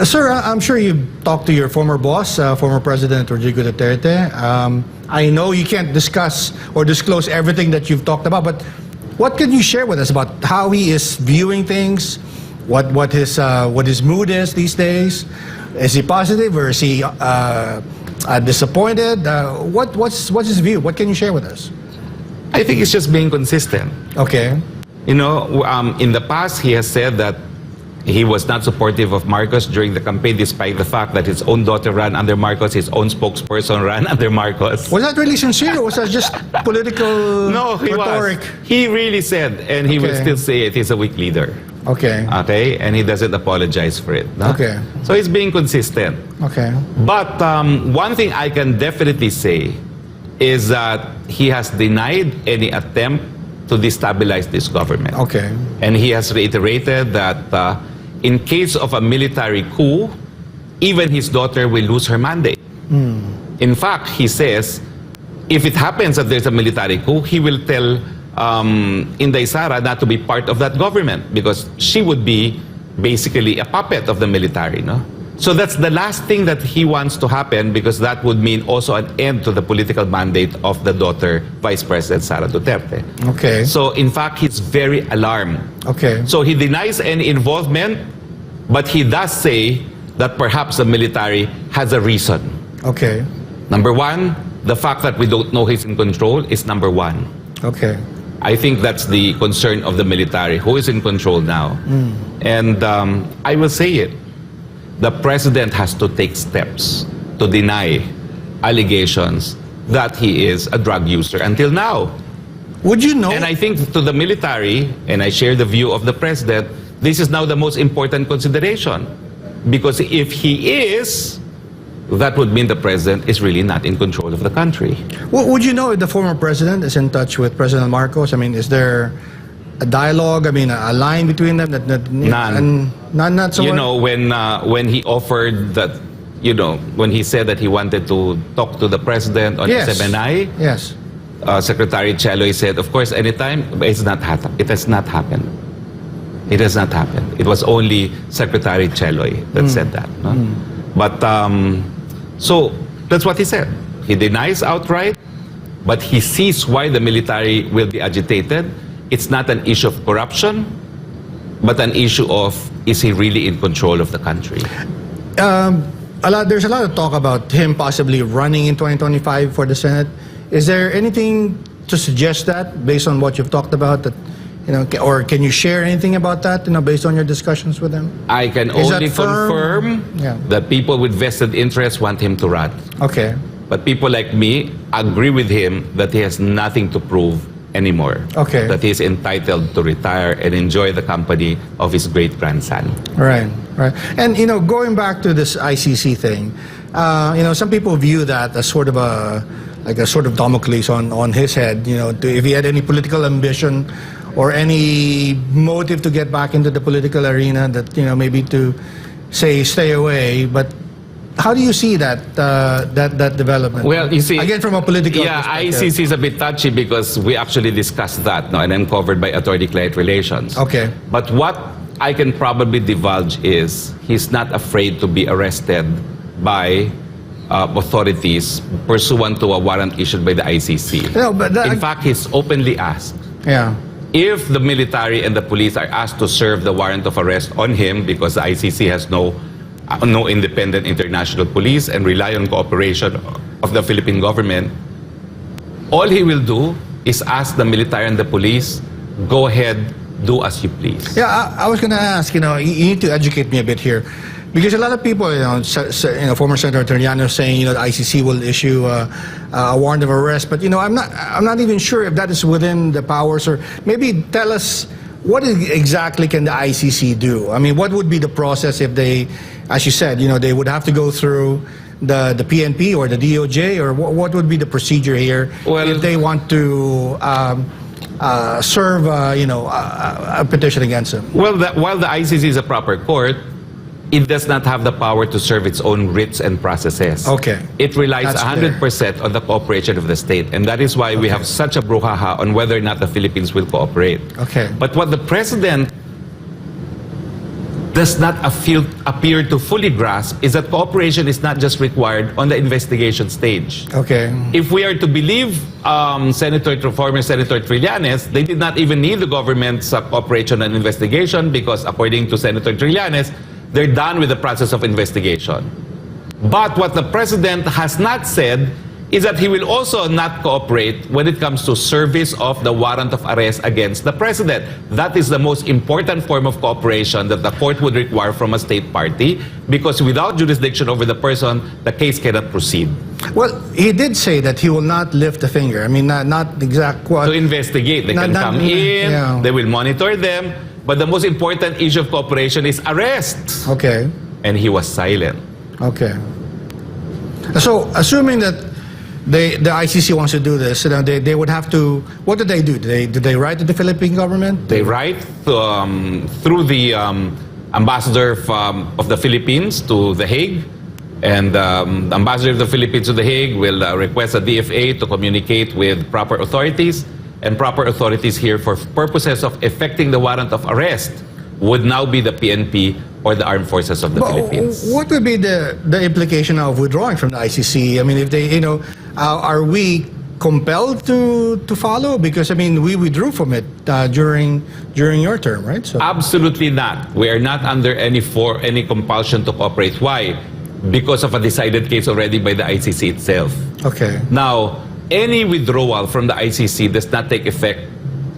Sir, I'm sure you've talked to your former boss, former President Rodrigo Duterte. I know you can't discuss or disclose everything that you've talked about, but what can you share with us about how he is viewing things, what his mood is these days? Is he positive or is he disappointed? What's his view? What can you share with us? I think it's just being consistent. Okay. You know, in the past, he has said that he was not supportive of Marcos during the campaign, despite the fact that his own daughter ran under Marcos, his own spokesperson ran under Marcos. Was that really sincere, or was that just political rhetoric? He really said, and he will still say it, he's a weak leader. Okay. Okay, and he doesn't apologize for it. No? Okay. So he's being consistent. Okay. But one thing I can definitely say is that he has denied any attempt to destabilize this government. Okay. And he has reiterated that in case of a military coup, even his daughter will lose her mandate. In fact, he says, if it happens that there's a military coup, he will tell Inday Sara not to be part of that government because she would be basically a puppet of the military. No? So that's the last thing that he wants to happen, because that would mean also an end to the political mandate of the daughter, Vice President Sara Duterte. Okay. So in fact, he's very alarmed. Okay. So he denies any involvement, but he does say that perhaps the military has a reason. Okay. Number one, the fact that we don't know he's in control is number one. Okay. I think that's the concern of the military. Who is in control now? And I will say it. The president has to take steps to deny allegations that he is a drug user until now. Would you know? And I think to the military, and I share the view of the president, this is now the most important consideration. Because if he is, that would mean the president is really not in control of the country. Well, would you know if the former president is in touch with President Marcos? I mean, is there a dialogue, I mean, a line between them? None. Not so you know, when he offered that, you know, when he said that he wanted to talk to the president on SMNI, yes. Secretary Cheloy said, of course, anytime, but it has not happened. It has not happened. It has not happened. It was only Secretary Cheloy that said that. No? But, so, that's what he said. He denies outright, but he sees why the military will be agitated. It's not an issue of corruption, but an issue of, is he really in control of the country? There's a lot of talk about him possibly running in 2025 for the Senate. Is there anything to suggest that, based on what you've talked about, that, you know, or can you share anything about that, you know, based on your discussions with him? I can only confirm that people with vested interests want him to run. Okay. But people like me agree with him that he has nothing to prove anymore. Okay. That he is entitled to retire and enjoy the company of his great-grandson. Right, right. And, you know, going back to this ICC thing, you know, some people view that as sort of a sort of Damocles on his head, you know, if he had any political ambition or any motive to get back into the political arena, that, you know, maybe to say stay away. But how do you see that that development? Well, you see, again, from a political perspective. ICC is a bit touchy because we actually discussed that, no, and I'm covered by attorney-client relations. Okay. But what I can probably divulge is he's not afraid to be arrested by authorities pursuant to a warrant issued by the ICC. No, but in fact, he's openly asked. Yeah. If the military and the police are asked to serve the warrant of arrest on him because the ICC has no independent international police and rely on cooperation of the Philippine government, all he will do is ask the military and the police, go ahead, do as you please. Yeah, I was going to ask, you know, you need to educate me a bit here. Because a lot of people, you know, former Senator Terliano saying, you know, the ICC will issue a warrant of arrest, but, you know, I'm not even sure if that is within the powers, or maybe tell us what exactly can the ICC do? I mean, what would be the process if they, as you said, you know, they would have to go through the PNP or the DOJ, or what would be the procedure here if they want to serve, you know, a petition against them? Well, while the ICC is a proper court, it does not have the power to serve its own writs and processes. Okay. It relies 100% on the cooperation of the state. And that is why we have such a brouhaha on whether or not the Philippines will cooperate. Okay. But what the president does not appear to fully grasp is that cooperation is not just required on the investigation stage. Okay. If we are to believe former Senator Trillanes, they did not even need the government's cooperation and investigation because according to Senator Trillanes, they're done with the process of investigation. But what the president has not said is that he will also not cooperate when it comes to service of the warrant of arrest against the president. That is the most important form of cooperation that the court would require from a state party because without jurisdiction over the person, the case cannot proceed. Well, he did say that he will not lift a finger. I mean, not exact quote. To investigate. They can come in, yeah. They will monitor them, but the most important issue of cooperation is arrest. Okay. And he was silent. Okay. So, assuming that the ICC wants to do this, they would have to. What do they do? Do they write to the Philippine government? They write through the ambassador of the Philippines to The Hague, and the ambassador of the Philippines to The Hague will request a DFA to communicate with proper authorities, and proper authorities here for purposes of effecting the warrant of arrest would now be the PNP or the armed forces of the Philippines. What would be the implication of withdrawing from the ICC? I mean, if they, are we compelled to follow? Because I mean, we withdrew from it during your term, right? So absolutely not. We are not under any compulsion to cooperate. Why? Because of a decided case already by the ICC itself. Okay. Now, any withdrawal from the ICC does not take effect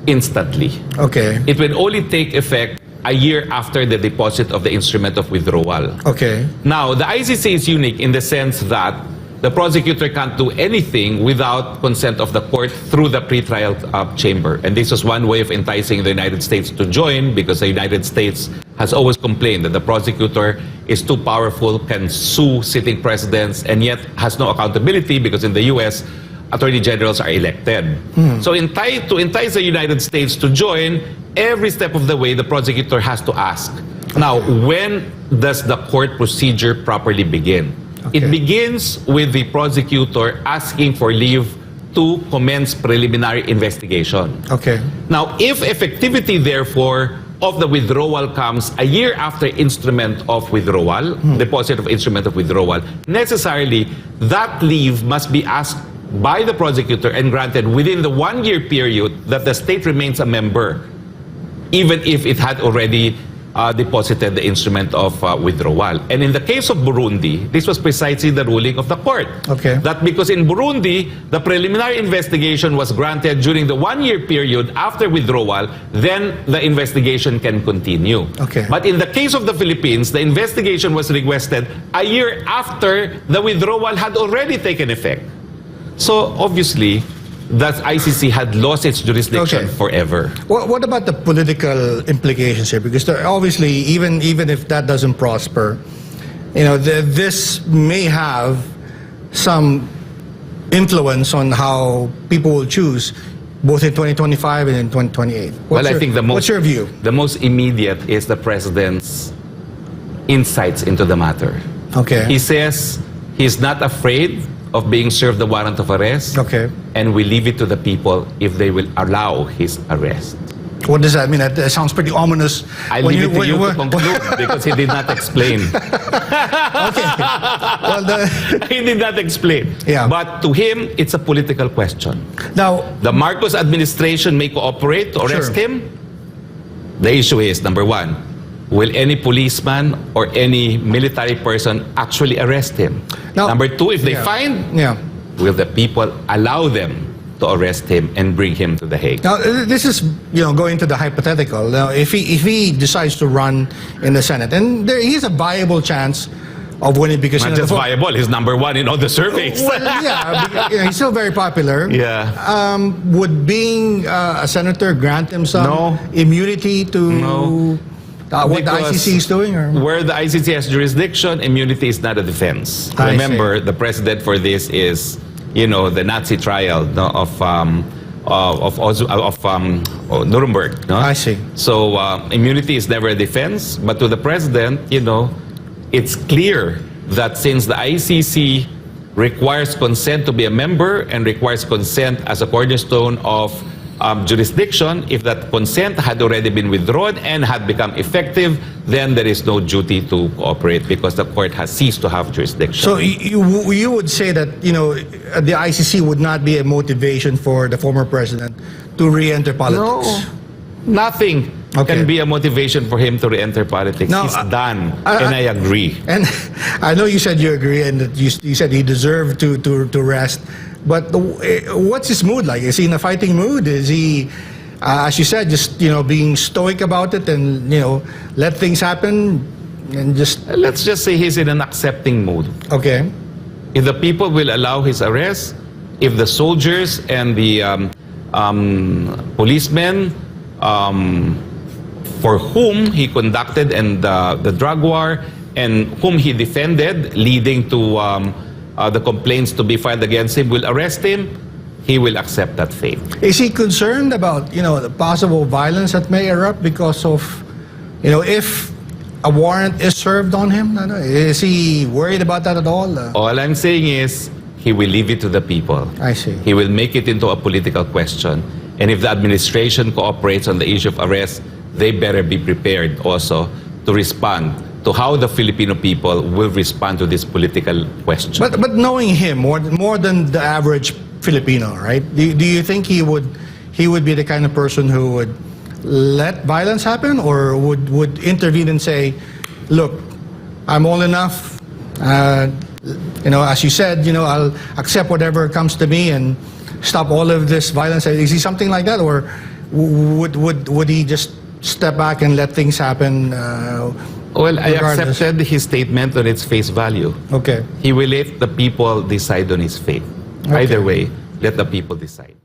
instantly. Okay. It will only take effect a year after the deposit of the instrument of withdrawal. Okay. Now, the ICC is unique in the sense that the prosecutor can't do anything without consent of the court through the pretrial chamber. And this was one way of enticing the United States to join because the United States has always complained that the prosecutor is too powerful, can sue sitting presidents, and yet has no accountability because in the U.S., attorney generals are elected. So to entice the United States to join, every step of the way, the prosecutor has to ask. Now, when does the court procedure properly begin? Okay. It begins with the prosecutor asking for leave to commence preliminary investigation. Okay. Now, if effectivity, therefore, of the withdrawal comes a year after instrument of withdrawal, deposit of instrument of withdrawal, necessarily that leave must be asked by the prosecutor and granted within the 1 year period that the state remains a member, even if it had already deposited the instrument of withdrawal. And in the case of Burundi, this was precisely the ruling of the court. Okay. That because in Burundi, the preliminary investigation was granted during the 1 year period after withdrawal, then the investigation can continue. Okay. But in the case of the Philippines, the investigation was requested a year after the withdrawal had already taken effect. So obviously, that ICC had lost its jurisdiction forever. What about the political implications here? Because obviously, even if that doesn't prosper, this may have some influence on how people will choose, both in 2025 and in 2028. I think what's your view? The most immediate is the president's insights into the matter. Okay. He says he's not afraid of being served the warrant of arrest. Okay. And we leave it to the people if they will allow his arrest. What does that mean? That sounds pretty ominous. I leave it to you to conclude because he did not explain. Okay. Well, he did not explain. Yeah. But to him, it's a political question. Now, the Marcos administration may cooperate to arrest him. The issue is, number one, will any policeman or any military person actually arrest him? Now, number two, if they find, will the people allow them to arrest him and bring him to The Hague? Now, this is going to the hypothetical. Now, if he decides to run in the Senate, and he has a viable chance of winning because not just viable, he's number one in all the surveys. Well, he's still very popular. Yeah. Would being a senator grant him some immunity to? What the ICC is doing? Or? Where the ICC has jurisdiction, immunity is not a defense. Remember, the precedent for this is, the Nazi trial of Nuremberg. No? I see. So immunity is never a defense, but to the president, it's clear that since the ICC requires consent to be a member and requires consent as a cornerstone of jurisdiction. If that consent had already been withdrawn and had become effective, then there is no duty to cooperate because the court has ceased to have jurisdiction. So you would say that, the ICC would not be a motivation for the former president to re-enter politics? No, nothing can be a motivation for him to re-enter politics. Now, He's done, and I agree. And I know you said you agree, and that you said he deserved to rest. But what's his mood like? Is he in a fighting mood? Is he, as you said, just being stoic about it and let things happen and just? Let's just say he's in an accepting mood. Okay. If the people will allow his arrest, if the soldiers and the policemen for whom he conducted and the drug war and whom he defended, leading to the complaints to be filed against him, will arrest him, he will accept that fate. Is he concerned about the possible violence that may erupt because of if a warrant is served on him? Is he worried about that at all? All I'm saying is he will leave it to the people. I see. He will make it into a political question. And if the administration cooperates on the issue of arrest, they better be prepared also to respond to how the Filipino people will respond to this political question. But knowing him more than the average Filipino, right? Do you think he would be the kind of person who would let violence happen, or would intervene and say, look, I'm old enough, as you said, I'll accept whatever comes to me and stop all of this violence? Is he something like that, or would he just step back and let things happen? Well, I regardless? accepted his statement on its face value. Okay. He will let the people decide on his fate. Okay. Either way, let the people decide.